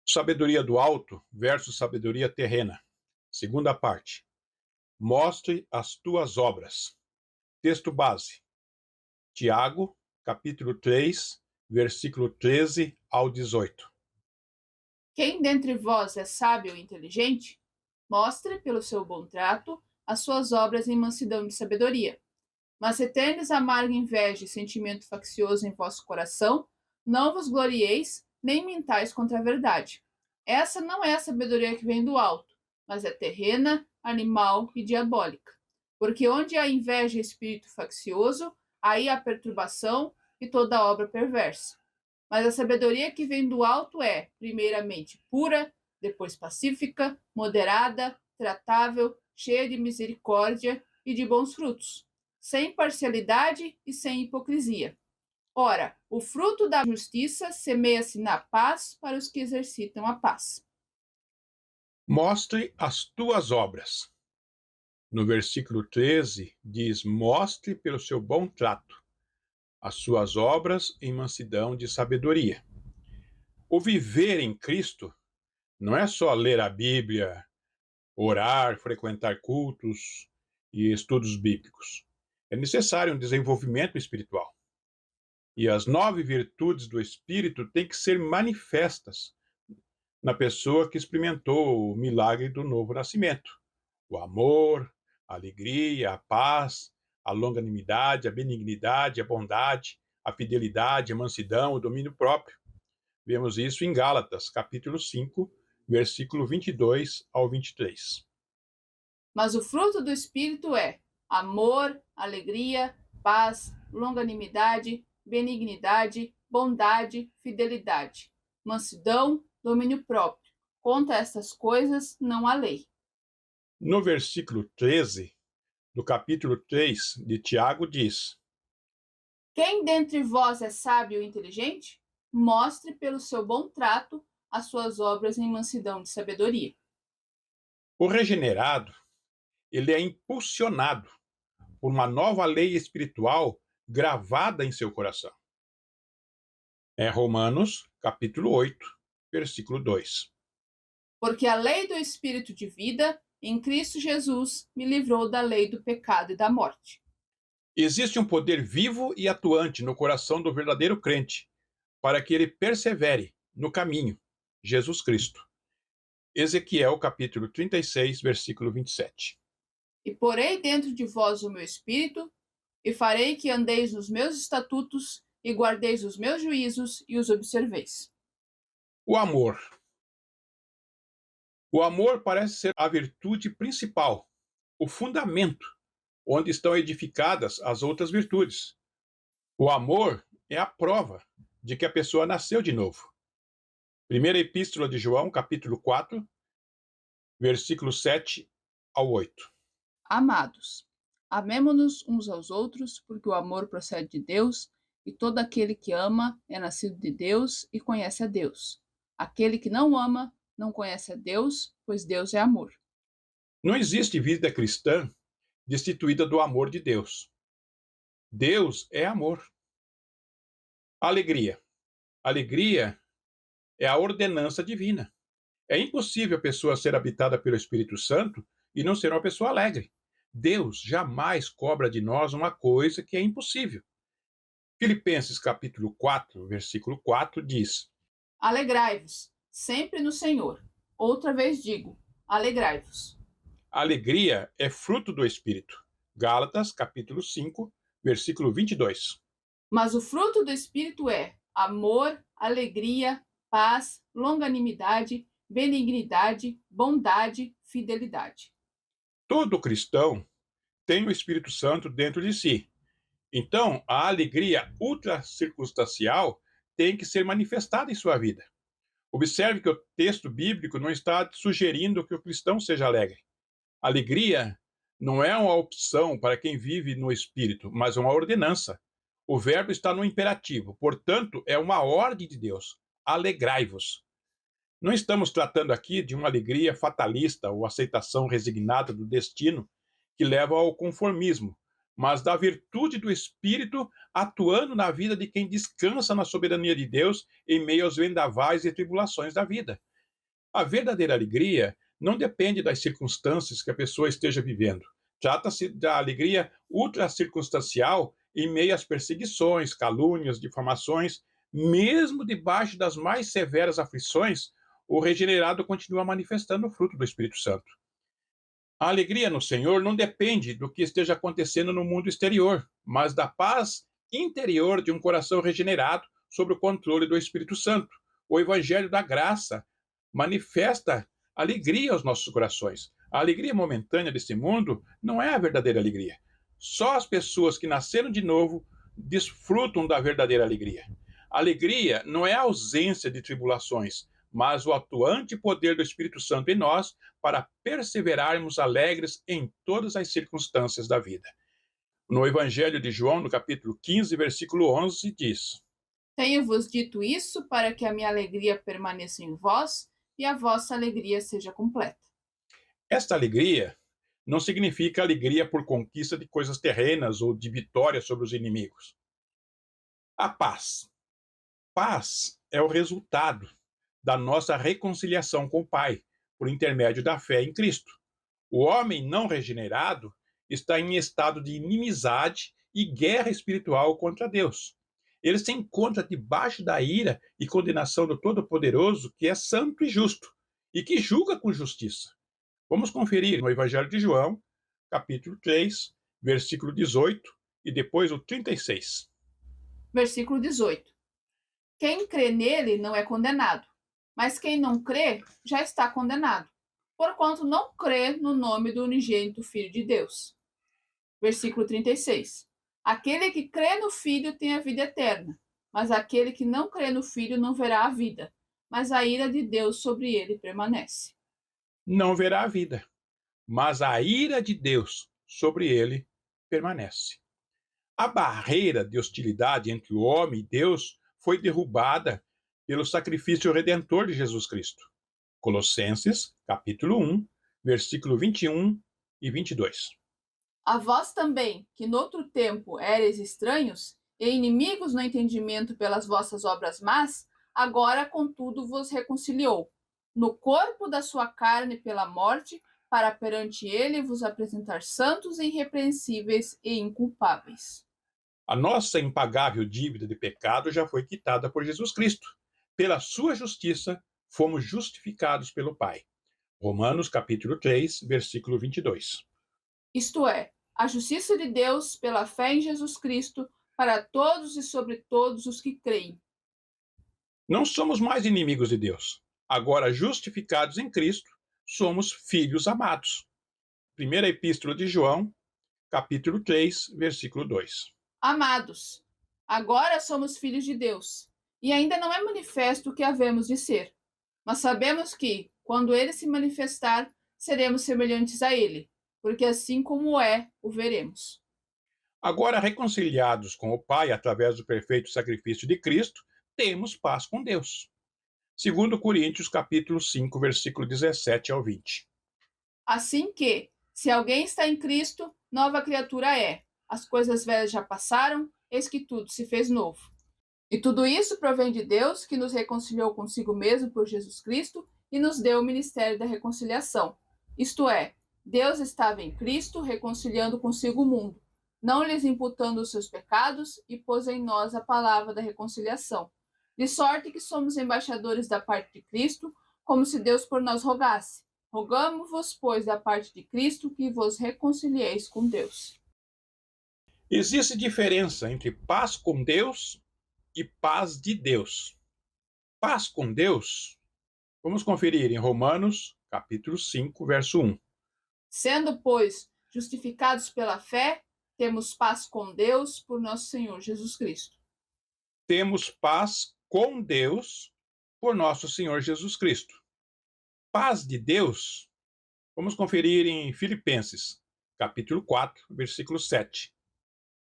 Sabedoria do alto versus sabedoria terrena. Segunda parte. Mostre as tuas obras. Texto base. Tiago, capítulo 3, versículo 13 ao 18. Quem dentre vós é sábio e inteligente, mostre, pelo seu bom trato, as suas obras em mansidão de sabedoria. Mas se tendes amarga inveja e sentimento faccioso em vosso coração, não vos glorieis, nem mintais contra a verdade. Essa não é a sabedoria que vem do alto, mas é terrena, animal e diabólica. Porque onde há inveja e espírito faccioso, aí há perturbação e toda obra perversa. Mas a sabedoria que vem do alto é, primeiramente, pura, depois pacífica, moderada, tratável, cheia de misericórdia e de bons frutos, sem parcialidade e sem hipocrisia. Ora, o fruto da justiça semeia-se na paz para os que exercitam a paz. Mostre as tuas obras. No versículo 13 diz: mostre pelo seu bom trato as suas obras em mansidão de sabedoria. O viver em Cristo não é só ler a Bíblia, orar, frequentar cultos e estudos bíblicos. É necessário um desenvolvimento espiritual. E as 9 virtudes do Espírito têm que ser manifestas na pessoa que experimentou o milagre do novo nascimento. O amor, a alegria, a paz, a longanimidade, a benignidade, a bondade, a fidelidade, a mansidão, o domínio próprio. Vemos isso em Gálatas, capítulo 5, versículo 22 ao 23. Mas o fruto do Espírito é amor, alegria, paz, longanimidade, benignidade, bondade, fidelidade, mansidão, domínio próprio. Contra estas coisas não há lei. No versículo 13 do capítulo 3 de Tiago diz: Quem dentre vós é sábio e inteligente, mostre pelo seu bom trato as suas obras em mansidão de sabedoria. o regenerado, ele é impulsionado por uma nova lei espiritual gravada em seu coração. É Romanos, capítulo 8, versículo 2. Porque a lei do Espírito de vida, em Cristo Jesus, me livrou da lei do pecado e da morte. Existe um poder vivo e atuante no coração do verdadeiro crente, para que ele persevere no caminho, Jesus Cristo. Ezequiel, capítulo 36, versículo 27. E porei dentro de vós o meu espírito, e farei que andeis nos meus estatutos, e guardeis os meus juízos, e os observeis. O amor. O amor parece ser a virtude principal, o fundamento, onde estão edificadas as outras virtudes. O amor é a prova de que a pessoa nasceu de novo. Primeira Epístola de João, capítulo 4, versículos 7 ao 8. Amados, amemo-nos uns aos outros, porque o amor procede de Deus, e todo aquele que ama é nascido de Deus e conhece a Deus. Aquele que não ama não conhece a Deus, pois Deus é amor. Não existe vida cristã destituída do amor de Deus. Deus é amor. Alegria. Alegria é a ordenança divina. É impossível a pessoa ser habitada pelo Espírito Santo e não ser uma pessoa alegre. Deus jamais cobra de nós uma coisa que é impossível. Filipenses capítulo 4, versículo 4 diz: Alegrai-vos, sempre no Senhor. Outra vez digo, alegrai-vos. alegria é fruto do Espírito. Gálatas capítulo 5, versículo 22. Mas o fruto do Espírito é amor, alegria, paz, longanimidade, benignidade, bondade, fidelidade. Todo cristão tem o Espírito Santo dentro de si. Então, a alegria ultracircunstancial tem que ser manifestada em sua vida. Observe que o texto bíblico não está sugerindo que o cristão seja alegre. Alegria não é uma opção para quem vive no Espírito, mas uma ordenança. O verbo está no imperativo, portanto, é uma ordem de Deus. Alegrai-vos. Não estamos tratando aqui de uma alegria fatalista ou aceitação resignada do destino que leva ao conformismo, mas da virtude do Espírito atuando na vida de quem descansa na soberania de Deus em meio aos vendavais e tribulações da vida. A verdadeira alegria não depende das circunstâncias que a pessoa esteja vivendo. Trata-se da alegria ultracircunstancial em meio às perseguições, calúnias, difamações. Mesmo debaixo das mais severas aflições, o regenerado continua manifestando o fruto do Espírito Santo. A alegria no Senhor não depende do que esteja acontecendo no mundo exterior, mas da paz interior de um coração regenerado sob o controle do Espírito Santo. O Evangelho da Graça manifesta alegria aos nossos corações. A alegria momentânea desse mundo não é a verdadeira alegria. Só as pessoas que nasceram de novo desfrutam da verdadeira alegria. A alegria não é a ausência de tribulações, mas o atuante poder do Espírito Santo em nós para perseverarmos alegres em todas as circunstâncias da vida. No Evangelho de João, no capítulo 15, versículo 11, diz: Tenho-vos dito isso para que a minha alegria permaneça em vós e a vossa alegria seja completa. Esta alegria não significa alegria por conquista de coisas terrenas ou de vitória sobre os inimigos. A paz. Paz é o resultado da nossa reconciliação com o Pai, por intermédio da fé em Cristo. O homem não regenerado está em estado de inimizade e guerra espiritual contra Deus. Ele se encontra debaixo da ira e condenação do Todo-Poderoso, que é santo e justo, e que julga com justiça. Vamos conferir no Evangelho de João, capítulo 3, versículo 18 e depois o 36. Versículo 18. Quem crê nele não é condenado, mas quem não crê já está condenado, porquanto não crê no nome do unigênito Filho de Deus. Versículo 36. Aquele que crê no Filho tem a vida eterna, mas aquele que não crê no Filho não verá a vida, mas a ira de Deus sobre ele permanece. Não verá a vida, mas a ira de Deus sobre ele permanece. A barreira de hostilidade entre o homem e Deus foi derrubada pelo sacrifício redentor de Jesus Cristo. Colossenses, capítulo 1, versículo 21 e 22. A vós também, que noutro tempo éreis estranhos e inimigos no entendimento pelas vossas obras más, agora, contudo, vos reconciliou, no corpo da sua carne pela morte, para perante ele vos apresentar santos, irrepreensíveis e inculpáveis. A nossa impagável dívida de pecado já foi quitada por Jesus Cristo. Pela sua justiça, fomos justificados pelo Pai. Romanos, capítulo 3, versículo 22. Isto é, a justiça de Deus pela fé em Jesus Cristo para todos e sobre todos os que creem. Não somos mais inimigos de Deus. Agora, justificados em Cristo, somos filhos amados. Primeira Epístola de João, capítulo 3, versículo 2. Amados, agora somos filhos de Deus, e ainda não é manifesto o que havemos de ser, mas sabemos que, quando ele se manifestar, seremos semelhantes a ele, porque assim como é, o veremos. Agora, reconciliados com o Pai através do perfeito sacrifício de Cristo, temos paz com Deus. Segundo Coríntios, capítulo 5, versículo 17 ao 20. Assim que, se alguém está em Cristo, nova criatura é. As coisas velhas já passaram, eis que tudo se fez novo. E tudo isso provém de Deus, que nos reconciliou consigo mesmo por Jesus Cristo e nos deu o ministério da reconciliação. Isto é, Deus estava em Cristo reconciliando consigo o mundo, não lhes imputando os seus pecados, e pôs em nós a palavra da reconciliação. De sorte que somos embaixadores da parte de Cristo, como se Deus por nós rogasse. Rogamo-vos, pois, da parte de Cristo, que vos reconcilieis com Deus. Existe diferença entre paz com Deus e paz de Deus. Paz com Deus, vamos conferir em Romanos, capítulo 5, verso 1. Sendo, pois, justificados pela fé, temos paz com Deus por nosso Senhor Jesus Cristo. Temos paz com Deus por nosso Senhor Jesus Cristo. Paz de Deus, vamos conferir em Filipenses, capítulo 4, versículo 7.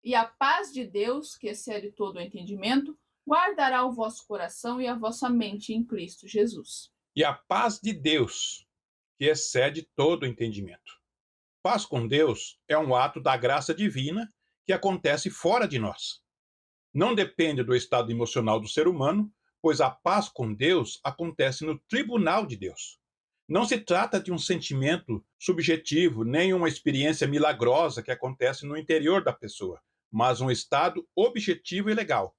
E a paz de Deus, que excede todo o entendimento, guardará o vosso coração e a vossa mente em Cristo Jesus. E a paz de Deus, que excede todo o entendimento. Paz com Deus é um ato da graça divina que acontece fora de nós. Não depende do estado emocional do ser humano, pois a paz com Deus acontece no tribunal de Deus. Não se trata de um sentimento subjetivo, nem uma experiência milagrosa que acontece no interior da pessoa, mas um estado objetivo e legal.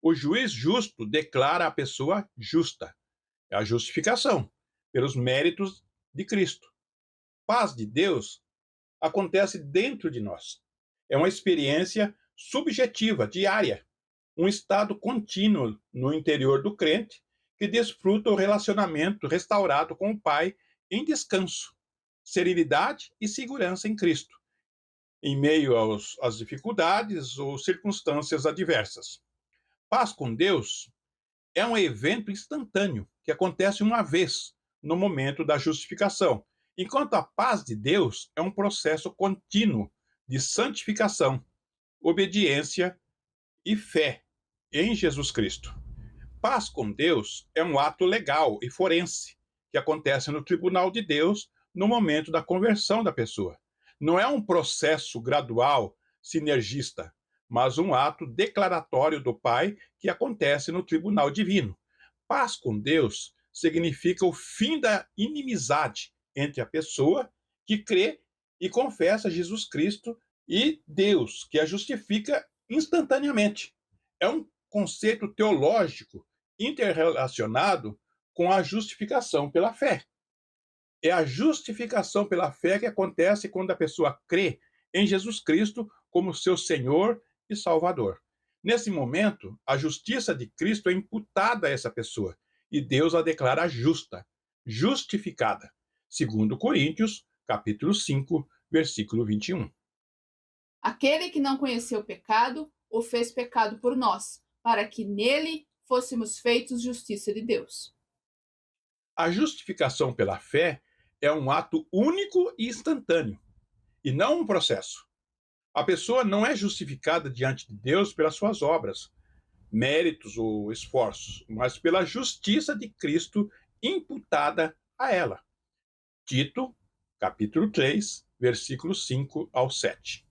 O juiz justo declara a pessoa justa. É a justificação, pelos méritos de Cristo. Paz de Deus acontece dentro de nós. É uma experiência subjetiva, diária, um estado contínuo no interior do crente que desfruta o relacionamento restaurado com o Pai em descanso, serenidade e segurança em Cristo, em meio às dificuldades ou circunstâncias adversas. Paz com Deus é um evento instantâneo que acontece uma vez no momento da justificação, enquanto a paz de Deus é um processo contínuo de santificação, obediência e fé em Jesus Cristo. Paz com Deus é um ato legal e forense que acontece no tribunal de Deus no momento da conversão da pessoa. Não é um processo gradual, sinergista, mas um ato declaratório do Pai que acontece no tribunal divino. Paz com Deus significa o fim da inimizade entre a pessoa que crê e confessa Jesus Cristo e Deus, que a justifica instantaneamente. É um conceito teológico interrelacionado com a justificação pela fé. É a justificação pela fé que acontece quando a pessoa crê em Jesus Cristo como seu Senhor e Salvador. Nesse momento, a justiça de Cristo é imputada a essa pessoa e Deus a declara justa, justificada, segundo Coríntios, capítulo 5, versículo 21. Aquele que não conheceu o pecado, o fez pecado por nós, para que nele fôssemos feitos justiça de Deus. A justificação pela fé é um ato único e instantâneo, e não um processo. A pessoa não é justificada diante de Deus pelas suas obras, méritos ou esforços, mas pela justiça de Cristo imputada a ela. Tito, capítulo 3, versículos 5 ao 7.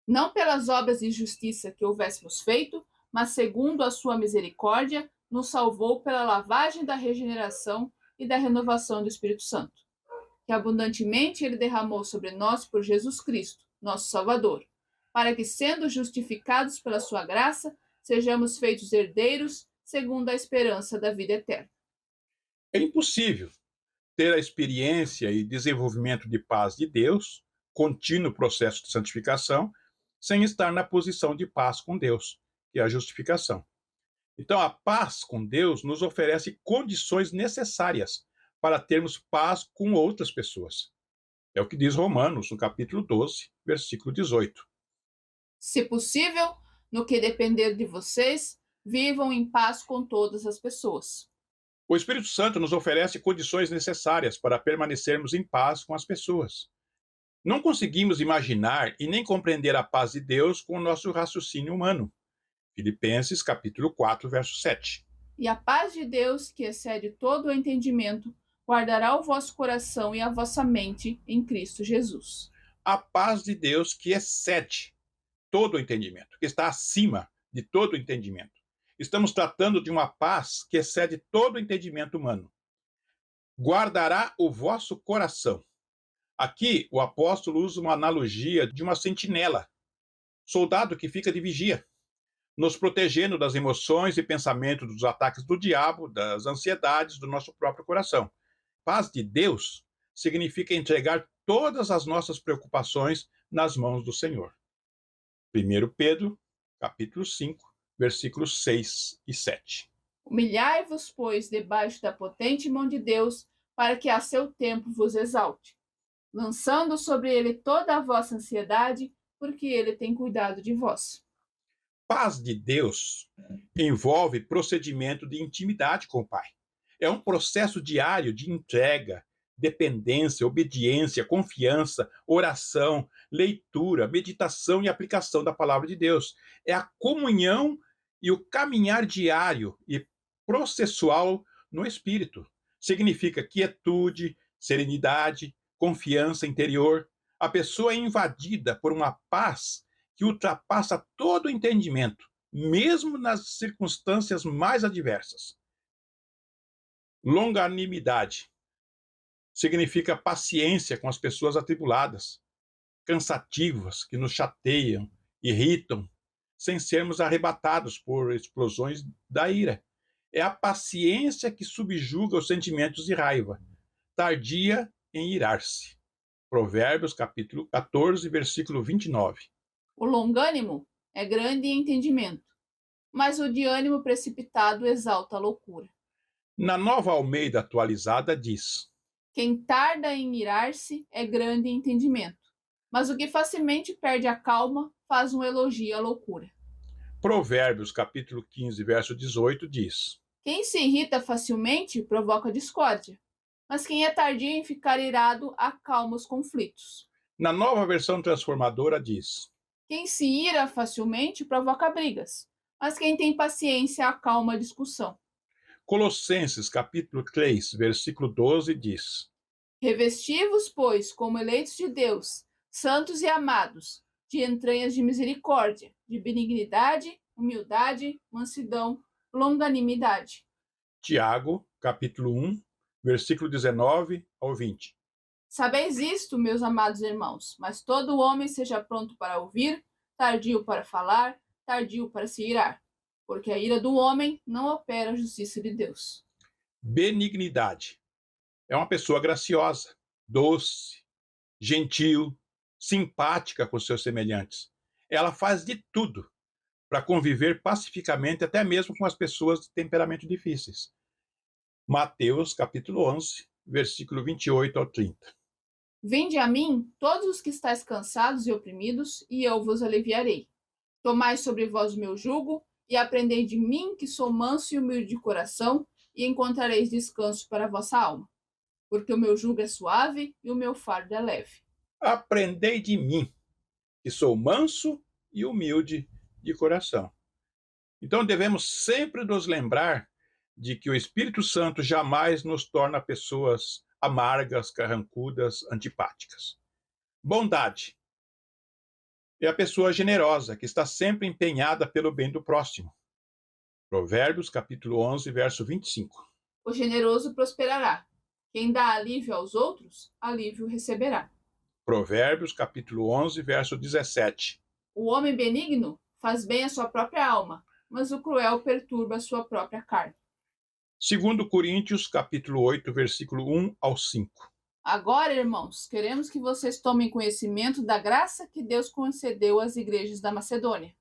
Não pelas obras de justiça que houvéssemos feito, mas segundo a sua misericórdia, nos salvou pela lavagem da regeneração e da renovação do Espírito Santo, que abundantemente ele derramou sobre nós por Jesus Cristo, nosso Salvador, para que, sendo justificados pela sua graça, sejamos feitos herdeiros segundo a esperança da vida eterna. É impossível ter a experiência e desenvolvimento de paz de Deus, contínuo processo de santificação, sem estar na posição de paz com Deus, que é a justificação. Então, a paz com Deus nos oferece condições necessárias para termos paz com outras pessoas. É o que diz Romanos, no capítulo 12, versículo 18. Se possível, no que depender de vocês, vivam em paz com todas as pessoas. O Espírito Santo nos oferece condições necessárias para permanecermos em paz com as pessoas. Não conseguimos imaginar e nem compreender a paz de Deus com o nosso raciocínio humano. Filipenses, capítulo 4, verso 7. E a paz de Deus, que excede todo o entendimento, guardará o vosso coração e a vossa mente em Cristo Jesus. A paz de Deus que excede todo o entendimento, que está acima de todo o entendimento. Estamos tratando de uma paz que excede todo o entendimento humano. Guardará o vosso coração. Aqui, o apóstolo usa uma analogia de uma sentinela, soldado que fica de vigia, nos protegendo das emoções e pensamentos dos ataques do diabo, das ansiedades do nosso próprio coração. Paz de Deus significa entregar todas as nossas preocupações nas mãos do Senhor. 1 Pedro, capítulo 5, versículos 6 e 7. Humilhai-vos, pois, debaixo da potente mão de Deus, para que a seu tempo vos exalte, lançando sobre ele toda a vossa ansiedade, porque ele tem cuidado de vós. Paz de Deus envolve procedimento de intimidade com o Pai. É um processo diário de entrega, dependência, obediência, confiança, oração, leitura, meditação e aplicação da palavra de Deus. É a comunhão e o caminhar diário e processual no Espírito. Significa quietude, serenidade, confiança interior. A pessoa é invadida por uma paz que ultrapassa todo o entendimento, mesmo nas circunstâncias mais adversas. Longanimidade. Significa paciência com as pessoas atribuladas, cansativas, que nos chateiam, irritam, sem sermos arrebatados por explosões da ira. É a paciência que subjuga os sentimentos de raiva, tardia em irar-se. Provérbios, capítulo 14, versículo 29. O longânimo é grande em entendimento, mas o de ânimo precipitado exalta a loucura. Na Nova Almeida atualizada diz: Quem tarda em irar-se é grande em entendimento, mas o que facilmente perde a calma faz um elogio à loucura. Provérbios, capítulo 15, verso 18 diz: Quem se irrita facilmente provoca discórdia, mas quem é tardio em ficar irado acalma os conflitos. Na Nova Versão Transformadora diz: Quem se ira facilmente provoca brigas, mas quem tem paciência acalma a discussão. Colossenses, capítulo 3, versículo 12 diz: Revesti-vos, pois, como eleitos de Deus, santos e amados, de entranhas de misericórdia, de benignidade, humildade, mansidão, longanimidade. Tiago, capítulo 1, versículo 19 ao 20. Sabeis isto, meus amados irmãos, mas todo homem seja pronto para ouvir, tardio para falar, tardio para se irar, porque a ira do homem não opera a justiça de Deus. Benignidade. É uma pessoa graciosa, doce, gentil, simpática com seus semelhantes. Ela faz de tudo para conviver pacificamente, até mesmo com as pessoas de temperamento difíceis. Mateus, capítulo 11, versículo 28 ao 30. Vinde a mim, todos os que estáis cansados e oprimidos, e eu vos aliviarei. Tomai sobre vós o meu jugo, e aprendei de mim, que sou manso e humilde de coração, e encontrareis descanso para a vossa alma. Porque o meu jugo é suave e o meu fardo é leve. Aprendei de mim, que sou manso e humilde de coração. Então devemos sempre nos lembrar de que o Espírito Santo jamais nos torna pessoas amargas, carrancudas, antipáticas. Bondade é a pessoa generosa, que está sempre empenhada pelo bem do próximo. Provérbios, capítulo 11, verso 25. O generoso prosperará. Quem dá alívio aos outros, alívio receberá. Provérbios, capítulo 11, verso 17. O homem benigno faz bem à sua própria alma, mas o cruel perturba a sua própria carne. 2 Coríntios, capítulo 8, versículo 1 ao 5. Agora, irmãos, queremos que vocês tomem conhecimento da graça que Deus concedeu às igrejas da Macedônia.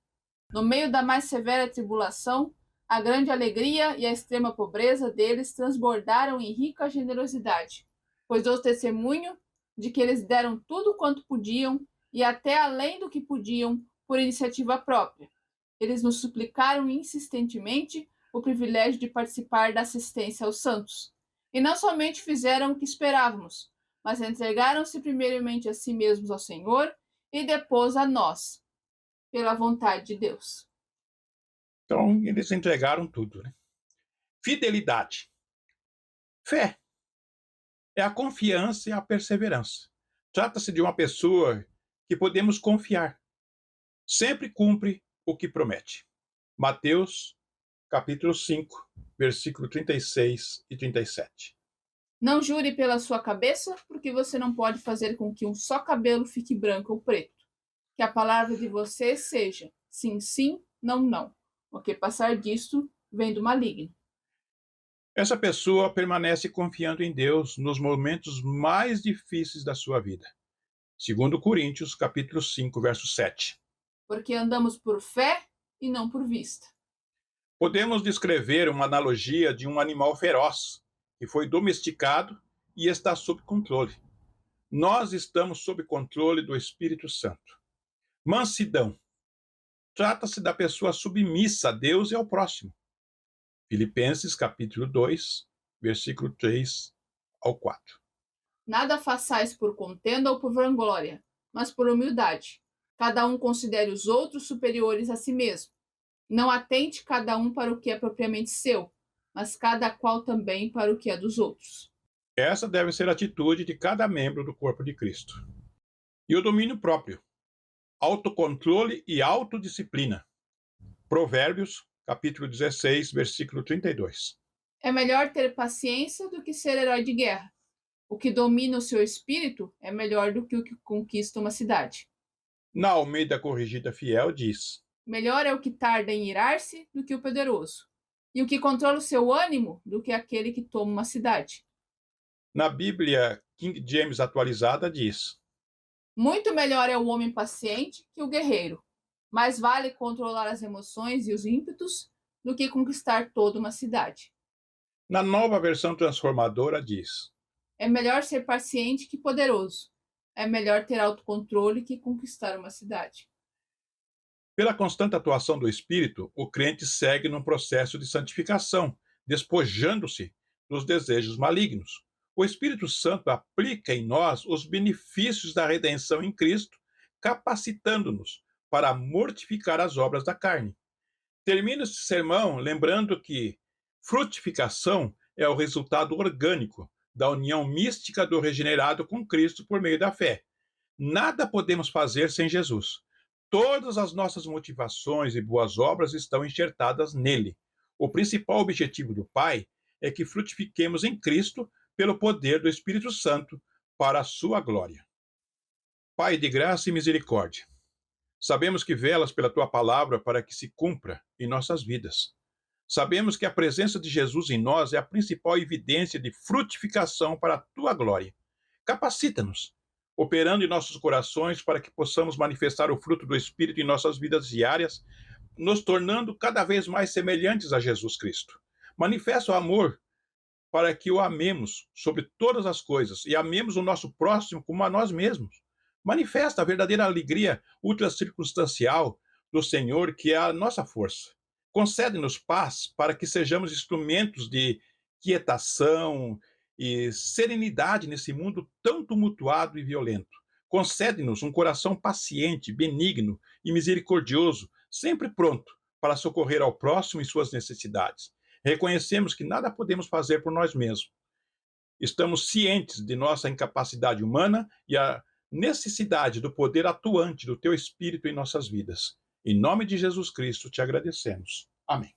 No meio da mais severa tribulação, a grande alegria e a extrema pobreza deles transbordaram em rica generosidade, pois dou testemunho de que eles deram tudo quanto podiam e até além do que podiam por iniciativa própria. Eles nos suplicaram insistentemente o privilégio de participar da assistência aos santos. E não somente fizeram o que esperávamos, mas entregaram-se primeiramente a si mesmos ao Senhor e depois a nós, pela vontade de Deus. Então, eles entregaram tudo, né? Fidelidade. Fé é a confiança e a perseverança. Trata-se de uma pessoa que podemos confiar. Sempre cumpre o que promete. Mateus, capítulo 5, versículo 36 e 37. Não jure pela sua cabeça, porque você não pode fazer com que um só cabelo fique branco ou preto. Que a palavra de você seja sim, sim, não, não. O que passar disto vem do maligno. Essa pessoa permanece confiando em Deus nos momentos mais difíceis da sua vida. 2 Coríntios, capítulo 5, verso 7. Porque andamos por fé e não por vista. Podemos descrever uma analogia de um animal feroz que foi domesticado e está sob controle. Nós estamos sob controle do Espírito Santo. Mansidão. Trata-se da pessoa submissa a Deus e ao próximo. Filipenses, capítulo 2, versículo 3 ao 4. Nada façais por contenda ou por vanglória, mas por humildade. Cada um considere os outros superiores a si mesmo. Não atente cada um para o que é propriamente seu, mas cada qual também para o que é dos outros. Essa deve ser a atitude de cada membro do corpo de Cristo. E o domínio próprio. Autocontrole e autodisciplina. Provérbios, capítulo 16, versículo 32. É melhor ter paciência do que ser herói de guerra. O que domina o seu espírito é melhor do que o que conquista uma cidade. Na Almeida Corrigida Fiel diz: Melhor é o que tarda em irar-se do que o poderoso, e o que controla o seu ânimo do que aquele que toma uma cidade. Na Bíblia King James Atualizada diz: Muito melhor é o homem paciente que o guerreiro. Mais vale controlar as emoções e os ímpetos do que conquistar toda uma cidade. Na Nova Versão Transformadora diz: É melhor ser paciente que poderoso. É melhor ter autocontrole que conquistar uma cidade. pela constante atuação do Espírito, o crente segue num processo de santificação, despojando-se dos desejos malignos. O Espírito Santo aplica em nós os benefícios da redenção em Cristo, capacitando-nos para mortificar as obras da carne. Termino este sermão lembrando que frutificação é o resultado orgânico da união mística do regenerado com Cristo por meio da fé. Nada podemos fazer sem Jesus. Todas as nossas motivações e boas obras estão enxertadas nele. O principal objetivo do Pai é que frutifiquemos em Cristo pelo poder do Espírito Santo para a sua glória. Pai de graça e misericórdia, sabemos que velas pela tua palavra para que se cumpra em nossas vidas. Sabemos que a presença de Jesus em nós é a principal evidência de frutificação para a tua glória. Capacita-nos, operando em nossos corações para que possamos manifestar o fruto do Espírito em nossas vidas diárias, nos tornando cada vez mais semelhantes a Jesus Cristo. Manifesta o amor para que o amemos sobre todas as coisas e amemos o nosso próximo como a nós mesmos. Manifesta a verdadeira alegria ultracircunstancial do Senhor, que é a nossa força. Concede-nos paz para que sejamos instrumentos de quietação e serenidade nesse mundo tão tumultuado e violento. Concede-nos um coração paciente, benigno e misericordioso, sempre pronto para socorrer ao próximo em suas necessidades. Reconhecemos que nada podemos fazer por nós mesmos. Estamos cientes de nossa incapacidade humana e a necessidade do poder atuante do teu Espírito em nossas vidas. Em nome de Jesus Cristo te agradecemos. Amém.